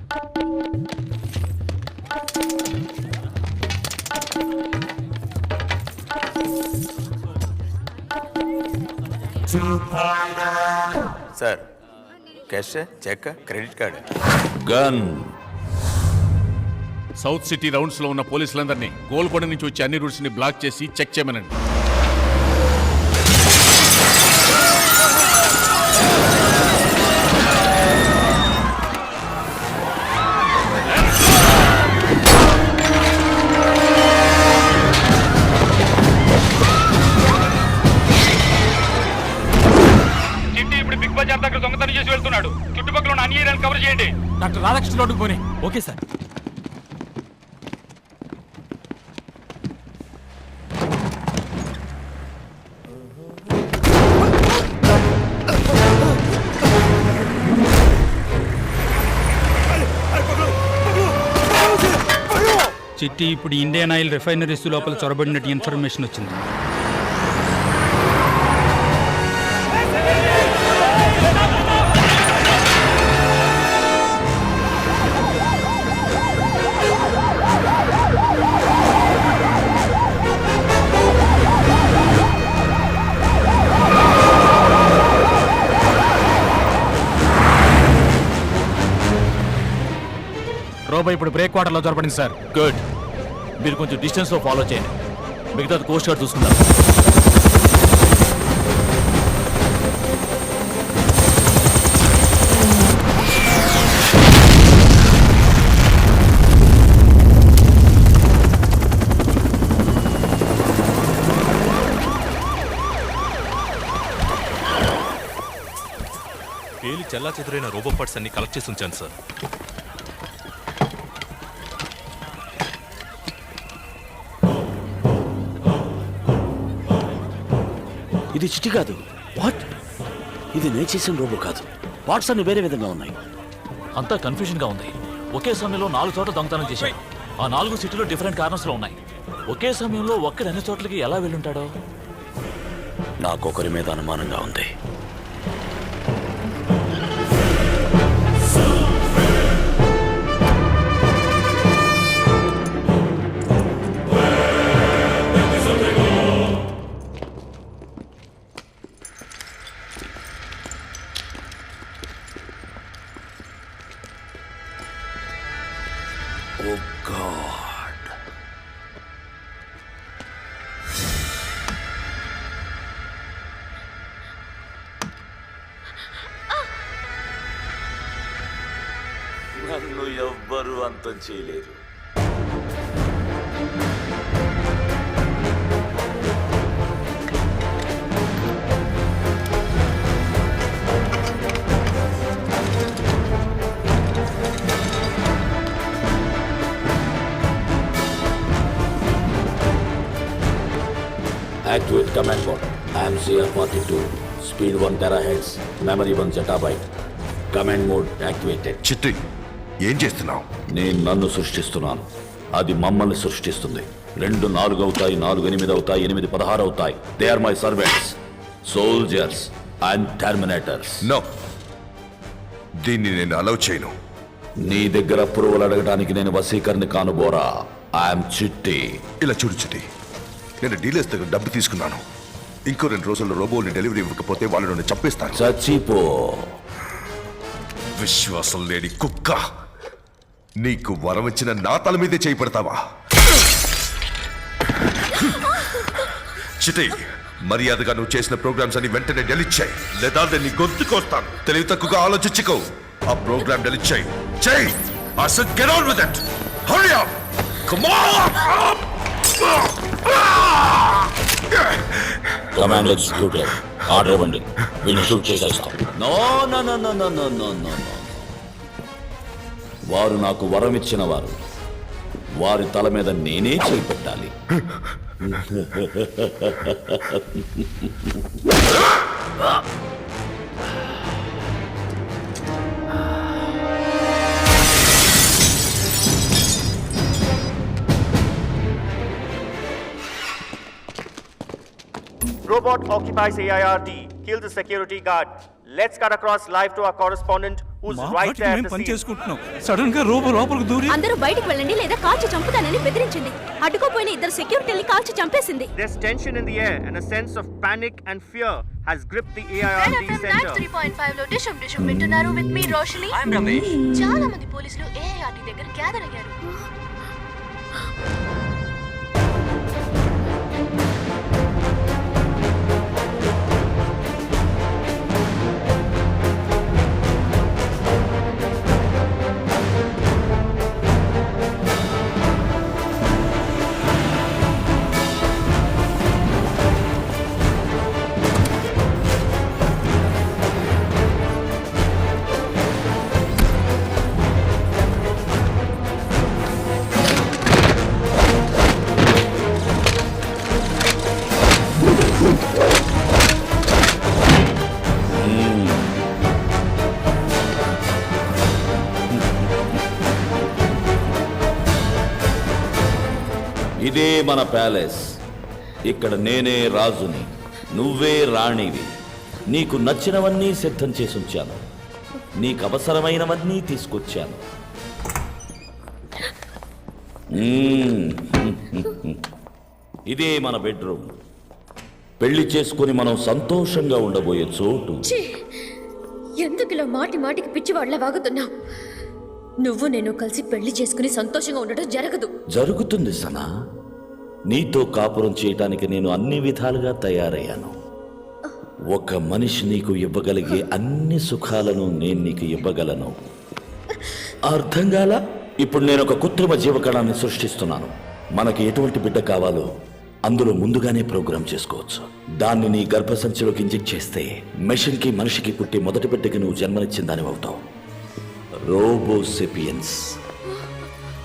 Sir, cash, check, credit card, gun. South city rounds లో ఉన్న పోలీసులందరినీ గోల్కొండ నుంచి వచ్చే అన్ని రూట్స్ ని బ్లాక్ చేసి చెక్ చేయమనండి. దొంగతనం చేసి వెళ్తున్నాడు. చుట్టుపక్కల ఉన్న అన్ని ఏరియాలను కవర్ చేయండి. డాక్టర్ రాధాకృష్ణ రోడ్డుకు పోనీ. Okay sir. చిట్టి, ఇప్పుడు ఇండియన్ ఆయిల్ రిఫైనరీస్ లోపల చొరబడినట్టు ఇన్ఫర్మేషన్ వచ్చింది. రోబో ఇప్పుడు బ్రేక్ వాటర్ లో జరపడింది సార్. గుడ్. మీరు కొంచెం డిస్టెన్స్ లో ఫాలో చేయండి. మిగతాది కోస్ట్ గార్డ్ చూసుకుందాం. పేలి చల్లా చెదురైన రోబో పార్ట్స్ అన్ని కలెక్ట్ చేసి ఉంచాను సార్. ఇది చిట్టి కాదు. వాట్? ఇది నేను చేసిన రోబో కాదు. పార్ట్స్ అన్ని వేరే విధంగా ఉన్నాయి. అంతా కన్ఫ్యూజన్ గా ఉంది. ఒకే సమయంలో 4 చోట్ల దొంగతనం చేశాడు. ఆ 4 సిటీలో డిఫరెంట్ కార్నర్స్ లో ఉన్నాయి. ఒకే సమయంలో ఒక్కడి అన్ని చోట్లకి ఎలా వెళ్ళుంటాడో నాకొకరి మీద అనుమానంగా ఉంది. Oh God. నన్ను ఎవ్వరూ అంతం చేయలేరు. Activate command mode. AMCR42. Speed 1 terahertz. Memory 1 zettabyte. Command mode activated. చిట్టి, ఏం చేస్తున్నావు? నేను నన్ను సృష్టిస్తున్నాను. అది మమ్మల్ని సృష్టిస్తుంది. 2 4 అవుతాయి, 4 8 అవుతాయి, 8 16 అవుతాయి. They are my servants, soldiers and terminators. No, దీన్ని నేను అలౌ చేయను. నీ దగ్గర అప్రూవల్ అడగడానికి నేను వసీకరణ కానుబోరా. ఐఎమ్ చిట్టి. ఇలా చూడు చిట్టి, నేను డీలర్స్ దగ్గర డబ్బు తీసుకున్నాను. ఇంకో 2 రోజుల్లో రోబోల్ని డెలివరీ ఇవ్వకపోతే వాళ్ళు నన్ను చంపేస్తాను. చచ్చిపో. విశ్వాసం లేని కుక్క, నీకు వరం ఇచ్చిన నా తల మీదే చేయి పెడతావా? చిట్టి, మర్యాదగా నువ్వు చేసిన ప్రోగ్రామ్స్ అని వెంటనే డెలీట్ చేయి, లేదా నీ గొంతుకొస్తాను. తెలివి తక్కువగా ఆలోచించుకో. ఆ ప్రోగ్రామ్ డెలీట్ చేయి. చేయి. I said get on with it. Hurry up. Come on. Command executive, ఆర్డర్ ఇవ్వండి. వీళ్ళు షూట్ చేసేస్తాం. No no no no no no no no. వారు నాకు వరం ఇచ్చిన వారు. వారి తల మీద నేనే చేయి పెట్టాలి. Robot occupies AIRD. Kill the security guard. Let's cut across live to our correspondent who's right there at the scene. చేసుకుంటున్నాం సడన్ గా రోబో లోపలికి దూరి అందరూ బయటికి వెళ్ళండి లేదా కాల్చి చంపుతానని బెదిరించింది. అడ్డుకోపోయిన ఇద్దరు సెక్యూరిటీని కాల్చి చంపేసింది. There's tension in the air and a sense of panic and fear has gripped the AIRD center. 3.5 లో డిషుమ్ డిషుమ్ వింటున్నారు with me Roshini. I'm Ramesh. చాలా మంది పోలీసులు AIRD దగ్గర గ్యాదర్ అయ్యారు. ఇదే మన ప్యాలెస్. ఇక్కడ నేనే రాజుని, నువ్వే రాణివి. నీకు నచ్చినవన్నీ సిద్ధం చేసి ఉంచాను, నీకు అవసరమైనవన్నీ తీసుకొచ్చాను. ఇదే మన బెడ్రూమ్. పెళ్లి చేసుకుని మనం సంతోషంగా ఉండబోయే చోటు. ఎందుకు ఇలా మాటి మాటికి పిచ్చివాళ్ళ వాగుతున్నావు? నువ్వు నేను కలిసి పెళ్లి చేసుకుని సంతోషంగా ఉండడం జరగదు. జరుగుతుంది సనా. నీతో కాపురం చేయటానికి నేను అన్ని విధాలుగా తయారయ్యాను. ఒక మనిషి నీకు ఇవ్వగలిగే అన్ని సుఖాలను నేను నీకు ఇవ్వగలను. అర్థం కాల? ఇప్పుడు నేను ఒక కృత్రిమ జీవకణాన్ని సృష్టిస్తున్నాను. మనకి ఎటువంటి బిడ్డ కావాలో అందులో ముందుగానే ప్రోగ్రామ్ చేసుకోవచ్చు. దాన్ని నీ గర్భసంచిలోకి ఇంజెక్ట్ చేస్తే మెషిన్కి మనిషికి పుట్టి మొదటి బిడ్డకి నువ్వు జన్మనిచ్చిందని అవుతావు. రోబోసేపియన్స్.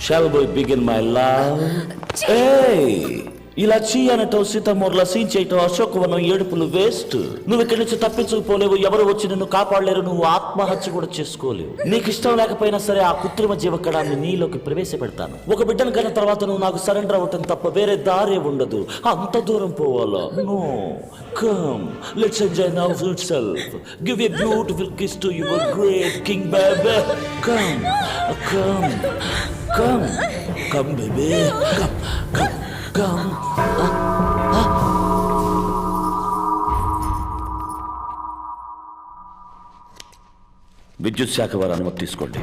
Shall we begin, my love? Hey! ఇలా చీయనటో సీతమూర్ల సీంచేయటం అశోకవనం ఏడుపులు వేస్ట్. నువ్వు ఇక్కడి నుంచి తప్పించుకుపోలేవు. ఎవరు వచ్చి నిన్ను కాపాడలేరు. నువ్వు ఆత్మహత్య కూడా చేసుకోలేవు. నీకు ఇష్టం లేకపోయినా సరే ఆ కృత్రిమ జీవకణాన్ని నీలోకి ప్రవేశపెడతాను. ఒక బిడ్డను కన్న తర్వాత నువ్వు నాకు సరెండర్ అవ్వటం తప్ప వేరే దారే ఉండదు. అంత దూరం పోవాలా? No. Come, let's enjoy now itself. Give a beautiful kiss to your great king baby. Come, come, come, come baby. Come, come. విద్యుత్ శాఖ వారు అనుమతి తీసుకోండి.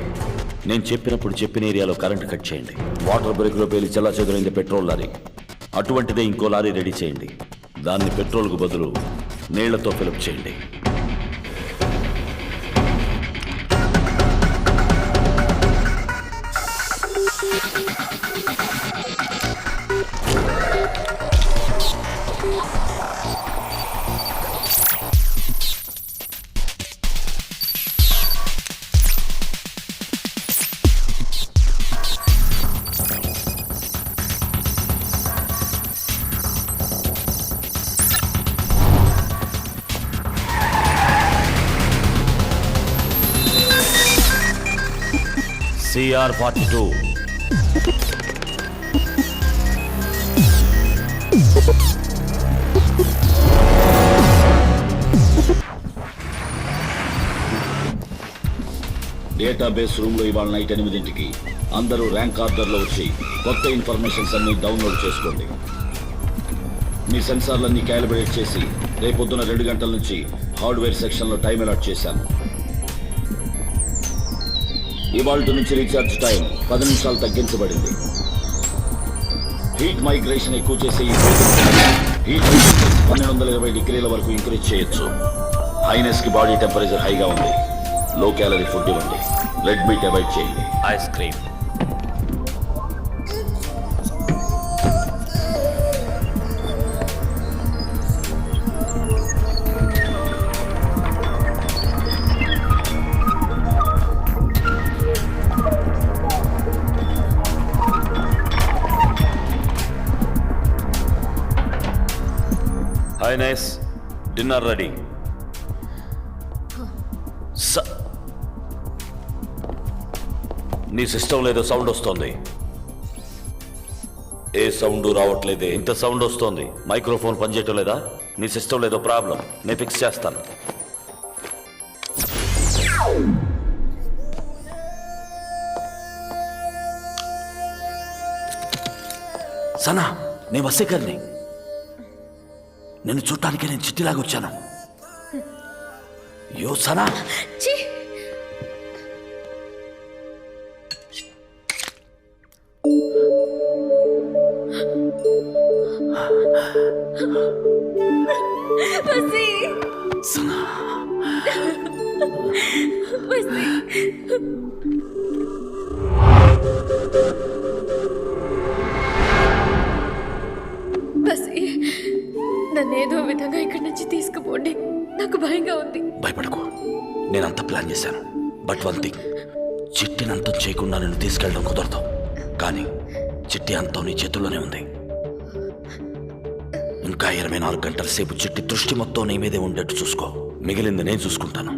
నేను చెప్పినప్పుడు చెప్పిన ఏరియాలో కరెంట్ కట్ చేయండి. వాటర్ బ్రేక్లో పేలి చెల్లాచెదురైంది పెట్రోల్ లారీ. అటువంటిదే ఇంకో లారీ రెడీ చేయండి. దాన్ని పెట్రోల్కు బదులు నీళ్లతో ఫిలప్ చేయండి. CR-42. డేటాబేస్ రూమ్లో ఇవాళ నైట్ 8ంటికి అందరూ ర్యాంక్ ఆర్డర్లో వచ్చి కొత్త ఇన్ఫర్మేషన్స్ అన్ని డౌన్లోడ్ చేసుకోండి. మీ సెన్సార్లన్నీ క్యాలిబ్రేట్ చేసి రేపొద్దున 2 గంటల నుంచి హార్డ్వేర్ సెక్షన్లో టైం అలాట్ చేశాను. ఇవాళ నుంచి రీఛార్జ్ టైం 10 నిమిషాలు తగ్గించబడింది. హీట్ మైగ్రేషన్ ఎక్కువ చేసే ఈ హీట్ 1220 డిగ్రీల వరకు ఇంక్రీజ్ చేయొచ్చు. హైనెస్ కి బాడీ టెంపరేచర్ హైగా ఉంది. లో క్యాలరీ ఫుడ్ ఇవ్వండి. రెడ్ మీట్ అవాయిడ్ చేయండి. Ice cream. Highness, dinner ready. నీ సిస్టంలో ఏదో సౌండ్ వస్తోంది. ఏ సౌండ్ రావట్లేదే. ఇంత సౌండ్ వస్తోంది. మైక్రోఫోన్ పనిచేయటం లేదా? నీ సిస్టంలో ఏదో ప్రాబ్లం. నేను ఫిక్స్ చేస్తాను. సనా నేను వసేకర్ని. నిన్ను చూడటానికి నేను చిట్టిలాగా వచ్చాను. యో సనా. ఛీ! వసీ! సనా. వసీ! వసీ, నన్నేదో విధంగా ఇక్కడి నుంచి తీసుకుపోండి. నాకు భయంగా ఉంది. భయపడకు, నేనంతా ప్లాన్ చేశాను. బట్ వన్ థింగ్, చిట్టిని అంతం చేయకుండా నేను తీసుకెళ్ళడం కుదరదు. కానీ చిట్టి అంతం నీ చేతుల్లోనే ఉంది. ఇంకా 24 గంటల సేపు చిట్టి దృష్టి మొత్తం నీ మీదే ఉండేట్టు చూసుకో. మిగిలింది నేను చూసుకుంటాను.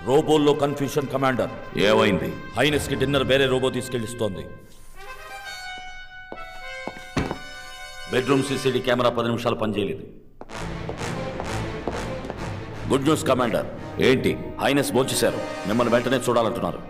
రోబోల్లో కన్ఫ్యూషన్ కమాండర్. ఏమైంది? హైనెస్ కి డిన్నర్ వేరే రోబో తీసుకెళ్ళిస్తోంది. బెడ్రూమ్ సీసీడీ కెమెరా 10 నిమిషాలు పనిచేయలేదు. Good news commander. ఏంటి? హైనెస్ భోంచేశారు. మిమ్మల్ని వెంటనే చూడాలంటున్నారు.